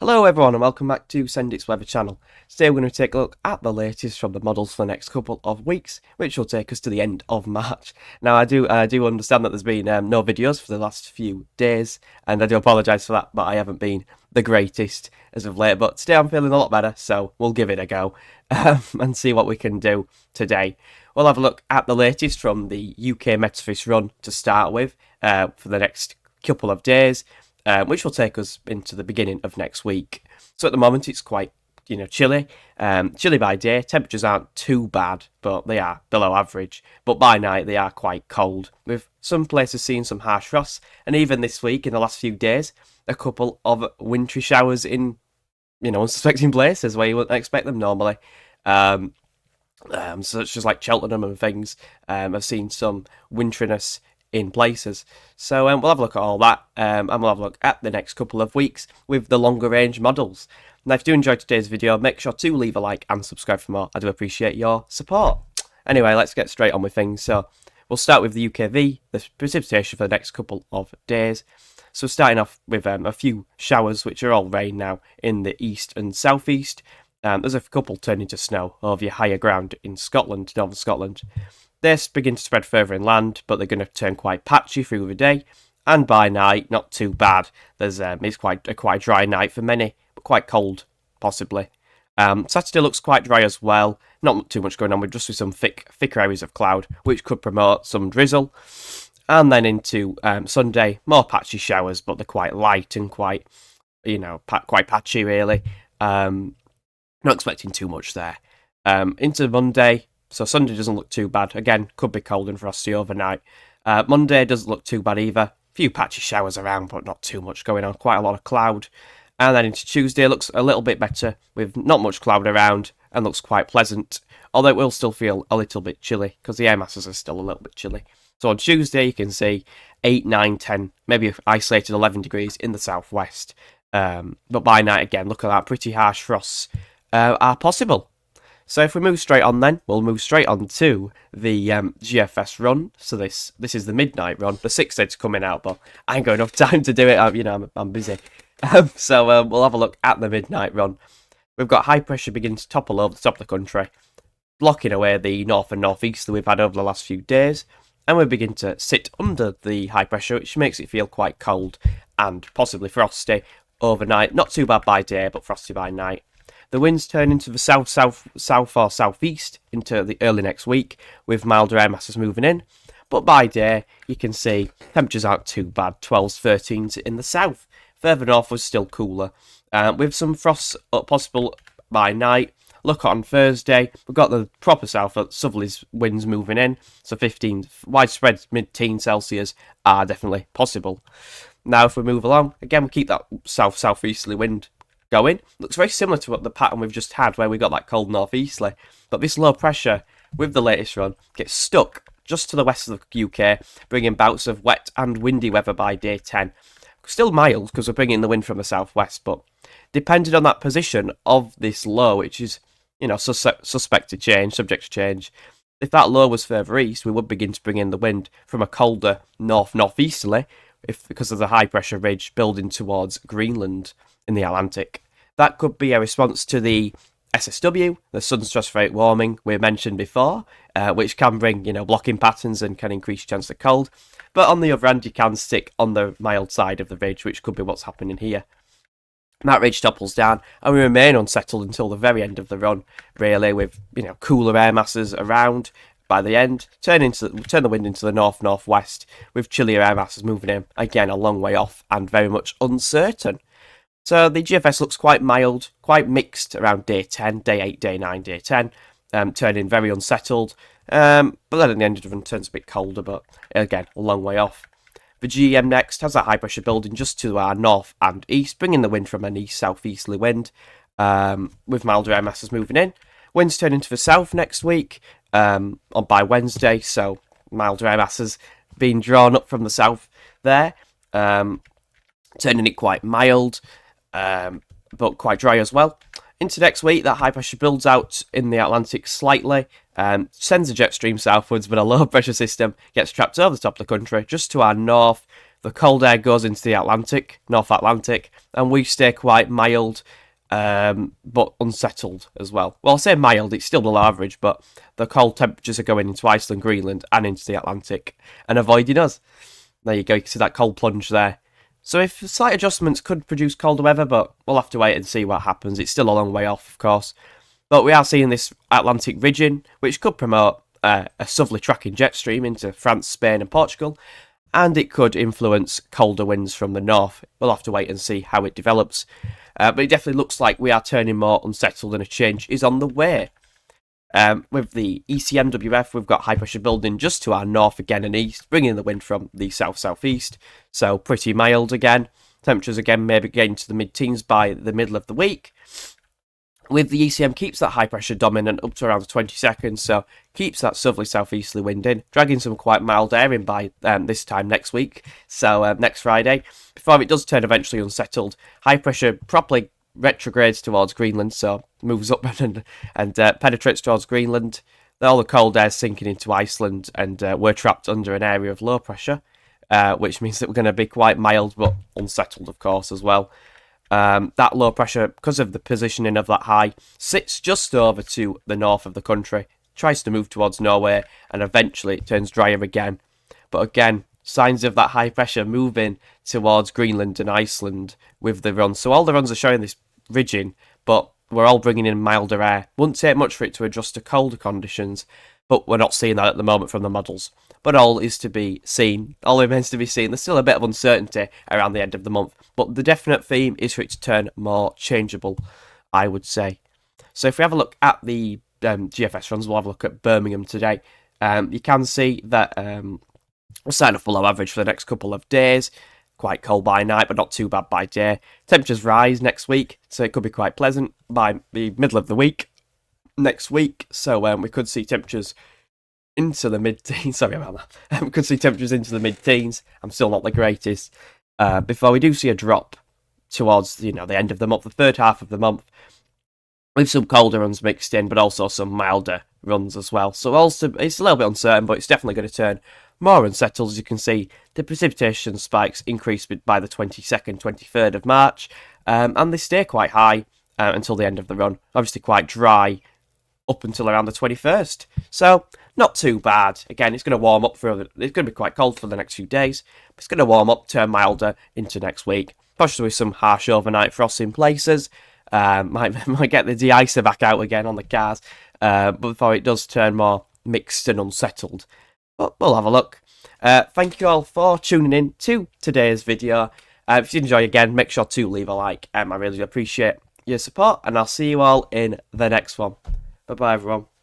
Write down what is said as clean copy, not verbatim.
Hello everyone and welcome back to Send Its Weather channel. Today we're going to take a look at the latest from the models for the next couple of weeks, which will take us to the end of March. Now I do understand that there's been no videos for the last few days, and I do apologise for that, but I haven't been the greatest as of late. But today I'm feeling a lot better, so we'll give it a go and see what we can do today. We'll have a look at the latest from the UK Met Office run to start with for the next couple of days. Which will take us into the beginning of next week. So at the moment it's quite, chilly. Chilly by day, temperatures aren't too bad, but they are below average. But by night they are quite cold, with some places seeing some harsh frosts, and even this week, in the last few days, a couple of wintry showers in, unsuspecting places where you wouldn't expect them normally. Such as like Cheltenham and things. I've seen some wintriness in places. So we'll have a look at all that, and we'll have a look at the next couple of weeks with the longer range models. Now if you do enjoy today's video, make sure to leave a like and subscribe for more. I do appreciate your support. Anyway, let's get straight on with things. So we'll start with the UKV, the precipitation for the next couple of days. So starting off with a few showers, which are all rain now in the east and southeast. There's a couple turning to snow over your higher ground in Scotland, northern Scotland. They begin to spread further inland, but they're going to turn quite patchy through the day, and by night, not too bad. It's quite a dry night for many, but quite cold, possibly. Saturday looks quite dry as well. Not too much going on, just with some thicker areas of cloud, which could promote some drizzle. And then into Sunday, more patchy showers, but they're quite light and quite patchy, really. Not expecting too much there. Into Monday. So Sunday doesn't look too bad. Again, could be cold and frosty overnight. Monday doesn't look too bad either. A few patchy showers around, but not too much going on. Quite a lot of cloud. And then into Tuesday looks a little bit better with not much cloud around and looks quite pleasant. Although it will still feel a little bit chilly because the air masses are still a little bit chilly. So on Tuesday you can see 8, 9, 10, maybe isolated 11 degrees in the southwest. But by night again, look at that, pretty harsh frosts are possible. So if we move straight on then, we'll move straight on to the GFS run. So this is the midnight run. The 6th date's coming out, but I ain't got enough time to do it. I'm busy. So we'll have a look at the midnight run. We've got high pressure beginning to topple over the top of the country, blocking away the north and northeast that we've had over the last few days. And we begin to sit under the high pressure, which makes it feel quite cold and possibly frosty overnight. Not too bad by day, but frosty by night. The winds turn into the south or southeast into the early next week, with milder air masses moving in. But by day, you can see temperatures aren't too bad, 12s, 13s in the south. Further north was still cooler, with some frosts possible by night. Look on Thursday, we've got the proper southerly winds moving in, so 15 widespread mid-teen Celsius are definitely possible. Now if we move along, again we keep that southeasterly wind going. Looks very similar to what the pattern we've just had where we got that cold northeasterly, but this low pressure with the latest run gets stuck just to the west of the UK, bringing bouts of wet and windy weather by day 10. Still mild because we're bringing the wind from the southwest, but depending on that position of this low, which is subject to change, if that low was further east, we would begin to bring in the wind from a colder northeasterly, because of the high pressure ridge building towards Greenland in the Atlantic. That could be a response to the SSW, the sudden stratospheric warming we mentioned before, which can bring blocking patterns and can increase chance of cold. But on the other hand, you can stick on the mild side of the ridge, which could be what's happening here. That ridge topples down, and we remain unsettled until the very end of the run, really, with cooler air masses around. By the end, turn the wind into the north-northwest, with chillier air masses moving in, again a long way off and very much uncertain. So the GFS looks quite mild, quite mixed around day 10, day 8, day 9, day 10, turning very unsettled, but then at the end of the run turns a bit colder, but again, a long way off. The GEM next has that high pressure building just to our north and east, bringing the wind from an east-southeasterly wind, with milder air masses moving in. Winds turn into the south next week, by Wednesday, so milder air masses being drawn up from the south there, turning it quite mild, but quite dry as well. Into next week, that high pressure builds out in the Atlantic slightly, sends a jet stream southwards, but a low pressure system gets trapped over the top of the country, just to our north, the cold air goes into the Atlantic, North Atlantic, and we stay quite mild, but unsettled as well. Well, I'll say mild, it's still below average, but the cold temperatures are going into Iceland, Greenland, and into the Atlantic, and avoiding us. There you go, you can see that cold plunge there. So if slight adjustments could produce colder weather, but we'll have to wait and see what happens. It's still a long way off, of course. But we are seeing this Atlantic ridging, which could promote a southerly tracking jet stream into France, Spain and Portugal, and it could influence colder winds from the north. We'll have to wait and see how it develops. But it definitely looks like we are turning more unsettled and a change is on the way. With the ECMWF, we've got high pressure building just to our north again and east, bringing the wind from the south-southeast, so pretty mild again. Temperatures again maybe getting to the mid-teens by the middle of the week. With the ECM keeps that high pressure dominant up to around 20 seconds, so keeps that southerly southeasterly wind in, dragging some quite mild air in by this time next week, so next Friday, before it does turn eventually unsettled. High pressure properly retrogrades towards Greenland, so moves up and penetrates towards Greenland. All the cold air sinking into Iceland, and we're trapped under an area of low pressure, which means that we're going to be quite mild but unsettled, of course, as well. That low pressure, because of the positioning of that high, sits just over to the north of the country, tries to move towards Norway, and eventually it turns drier again. But again, signs of that high pressure moving towards Greenland and Iceland with the runs. So all the runs are showing this ridging, but we're all bringing in milder air. Wouldn't take much for it to adjust to colder conditions, but we're not seeing that at the moment from the models. But all is to be seen. All remains to be seen. There's still a bit of uncertainty around the end of the month, but the definite theme is for it to turn more changeable, I would say. So if we have a look at the GFS runs, we'll have a look at Birmingham today. You can see that we're starting off below average for the next couple of days. Quite cold by night, but not too bad by day. Temperatures rise next week, so it could be quite pleasant by the middle of the week next week. So we could see temperatures into the mid-teens. Sorry about that. We could see temperatures into the mid-teens. I'm still not the greatest. Before we do see a drop towards the end of the month, the third half of the month, with some colder runs mixed in, but also some milder runs as well. So also it's a little bit uncertain, but it's definitely going to turn more unsettled. As you can see, the precipitation spikes increase by the 22nd, 23rd of March, and they stay quite high until the end of the run. Obviously quite dry up until around the 21st. So not too bad. Again, it's going to warm up it's going to be quite cold for the next few days, but it's going to warm up, turn milder into next week. Possibly with some harsh overnight frost in places. Might get the de-icer back out again on the cars, but before it does turn more mixed and unsettled. But we'll have a look. Thank you all for tuning in to today's video. If you enjoy again, make sure to leave a like. I really appreciate your support, and I'll see you all in the next one. Bye bye, everyone.